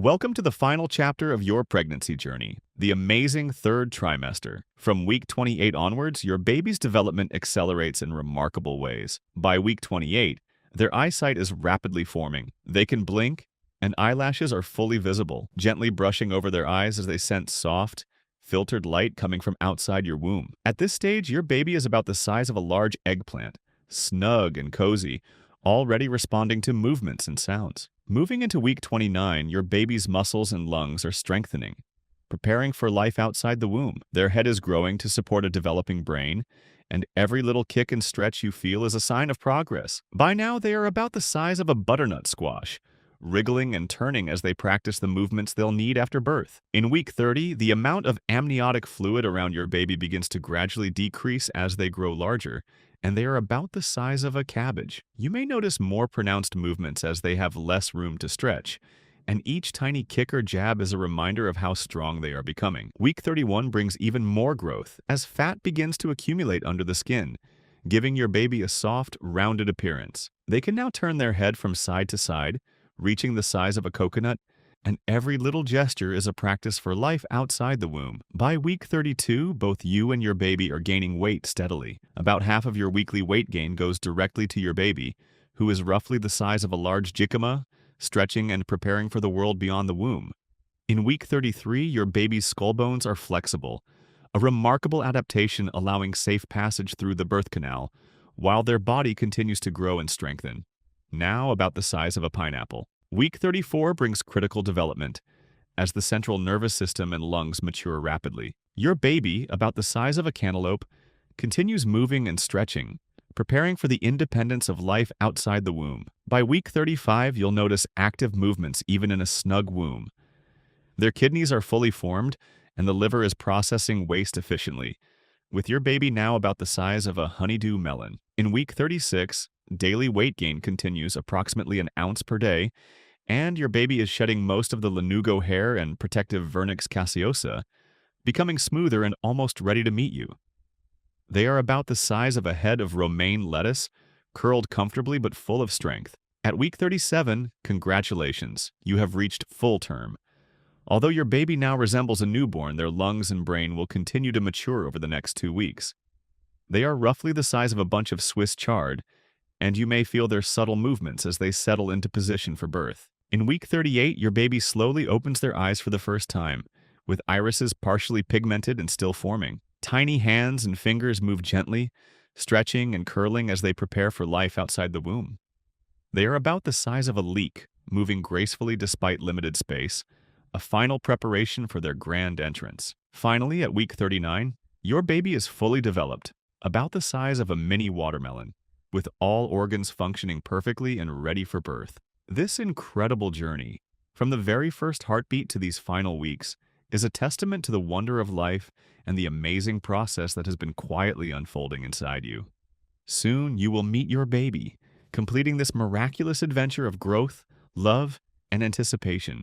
Welcome to the final chapter of your pregnancy journey, the amazing third trimester. From week 28 onwards, your baby's development accelerates in remarkable ways. By week 28, their eyesight is rapidly forming. They can blink, and eyelashes are fully visible, gently brushing over their eyes as they sense soft, filtered light coming from outside your womb. At this stage, your baby is about the size of a large eggplant, snug and cozy, already responding to movements and sounds. Moving into week 29, your baby's muscles and lungs are strengthening, preparing for life outside the womb. Their head is growing to support a developing brain, and every little kick and stretch you feel is a sign of progress. By now, they are about the size of a butternut squash, wriggling and turning as they practice the movements they'll need after birth. In week 30, the amount of amniotic fluid around your baby begins to gradually decrease as they grow larger, and they are about the size of a cabbage. You may notice more pronounced movements as they have less room to stretch, and each tiny kick or jab is a reminder of how strong they are becoming. Week 31 brings even more growth as fat begins to accumulate under the skin, giving your baby a soft, rounded appearance. They can now turn their head from side to side, reaching the size of a coconut, and every little gesture is a practice for life outside the womb. By week 32, both you and your baby are gaining weight steadily. About half of your weekly weight gain goes directly to your baby, who is roughly the size of a large jicama, stretching and preparing for the world beyond the womb. In week 33, your baby's skull bones are flexible, a remarkable adaptation allowing safe passage through the birth canal, while their body continues to grow and strengthen, now about the size of a pineapple. Week 34 brings critical development, as the central nervous system and lungs mature rapidly. Your baby, about the size of a cantaloupe, continues moving and stretching, preparing for the independence of life outside the womb. By week 35, you'll notice active movements even in a snug womb. Their kidneys are fully formed, and the liver is processing waste efficiently, with your baby now about the size of a honeydew melon. In week 36, daily weight gain continues approximately an ounce per day, and your baby is shedding most of the lanugo hair and protective vernix caseosa, becoming smoother and almost ready to meet you. They are about the size of a head of romaine lettuce, curled comfortably but full of strength. At week 37, congratulations, you have reached full term. Although your baby now resembles a newborn, their lungs and brain will continue to mature over the next 2 weeks. They are roughly the size of a bunch of Swiss chard, and you may feel their subtle movements as they settle into position for birth. In week 38, your baby slowly opens their eyes for the first time, with irises partially pigmented and still forming. Tiny hands and fingers move gently, stretching and curling as they prepare for life outside the womb. They are about the size of a leek, moving gracefully despite limited space, a final preparation for their grand entrance. Finally, at week 39, your baby is fully developed, about the size of a mini watermelon, with all organs functioning perfectly and ready for birth. This incredible journey, from the very first heartbeat to these final weeks, is a testament to the wonder of life and the amazing process that has been quietly unfolding inside you. Soon you will meet your baby, completing this miraculous adventure of growth, love, and anticipation.